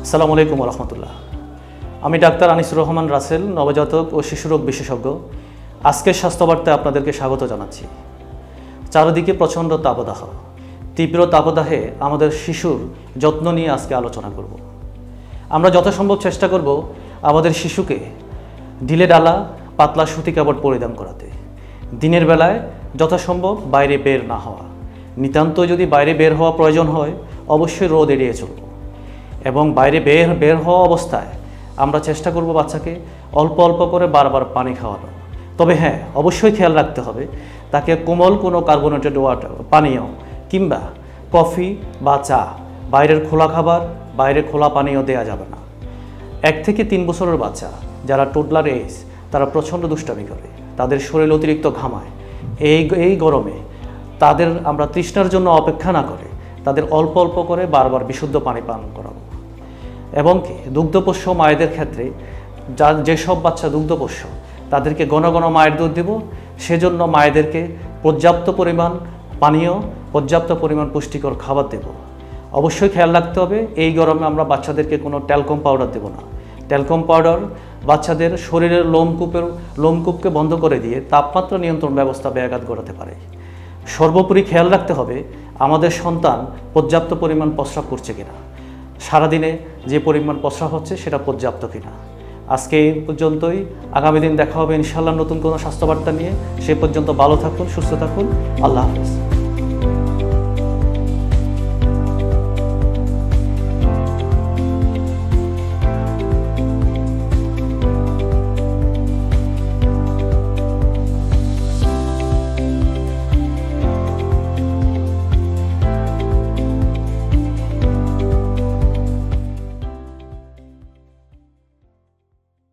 আসসালামু আলাইকুম রহমতুল্লাহ। আমি ডাক্তার আনিসুর রহমান রাসেল, নবজাতক ও শিশুরোগ বিশেষজ্ঞ। আজকের স্বাস্থ্যবার্তায় আপনাদেরকে স্বাগত জানাচ্ছি। চারিদিকে প্রচণ্ড তাপদাহ, তীব্র তাপদাহে আমাদের শিশুর যত্ন নিয়ে আজকে আলোচনা করব। আমরা যথাসম্ভব চেষ্টা করব আমাদের শিশুকে ঢিলে ডালা পাতলা সুতি কাপড় পরিধান করাতে, দিনের বেলায় যথাসম্ভব বাইরে বের না হওয়া, নিতান্ত যদি বাইরে বের হওয়া প্রয়োজন হয় অবশ্যই রোদ এড়িয়ে চলব, এবং বাইরে বের হওয়া অবস্থায় আমরা চেষ্টা করব বাচ্চাকে অল্প অল্প করে বারবার পানি খাওয়ানো। তবে হ্যাঁ, অবশ্যই খেয়াল রাখতে হবে তাকে কোমল কোনো কার্বোনেটেড ওয়াটার পানীয় কিংবা কফি বা চা, বাইরের খোলা খাবার, বাইরের খোলা পানীয় দেওয়া যাবে না। 1 থেকে 3 বছরের বাচ্চা যারা টোডলার এজ, তারা প্রচণ্ড দুষ্টামি করে, তাদের শরীর অতিরিক্ত ঘামায়। এই গরমে তাদের আমরা তৃষ্ণার জন্য অপেক্ষা না করে তাদের অল্প অল্প করে বারবার বিশুদ্ধ পানি পান করাবো। এবং কি দুগ্ধপোষ্য মায়েদের ক্ষেত্রে যেসব বাচ্চা দুগ্ধপোষ্য তাদেরকে ঘন ঘন মায়ের দুধ দেব, সেজন্য মায়েদেরকে পর্যাপ্ত পরিমাণ পানীয়, পর্যাপ্ত পরিমাণ পুষ্টিকর খাবার দেব। অবশ্যই খেয়াল রাখতে হবে এই গরমে আমরা বাচ্চাদেরকে কোনো ট্যালকম পাউডার দেব না। ট্যালকম পাউডার বাচ্চাদের শরীরের লোমকূপকে বন্ধ করে দিয়ে তাপমাত্রা নিয়ন্ত্রণ ব্যবস্থা ব্যাঘাত ঘটাতে পারে। সর্বোপরি খেয়াল রাখতে হবে আমাদের সন্তান পর্যাপ্ত পরিমাণ প্রস্রাব করছে কিনা, সারাদিনে যে পরিমাণ প্রস্রাব হচ্ছে সেটা পর্যাপ্ত কিনা। আজকে এই পর্যন্তই। আগামী দিন দেখা হবে ইনশাআল্লাহ নতুন কোনো স্বাস্থ্যবার্তা নিয়ে। সে পর্যন্ত ভালো থাকুন, সুস্থ থাকুন। আল্লাহ হাফেজ।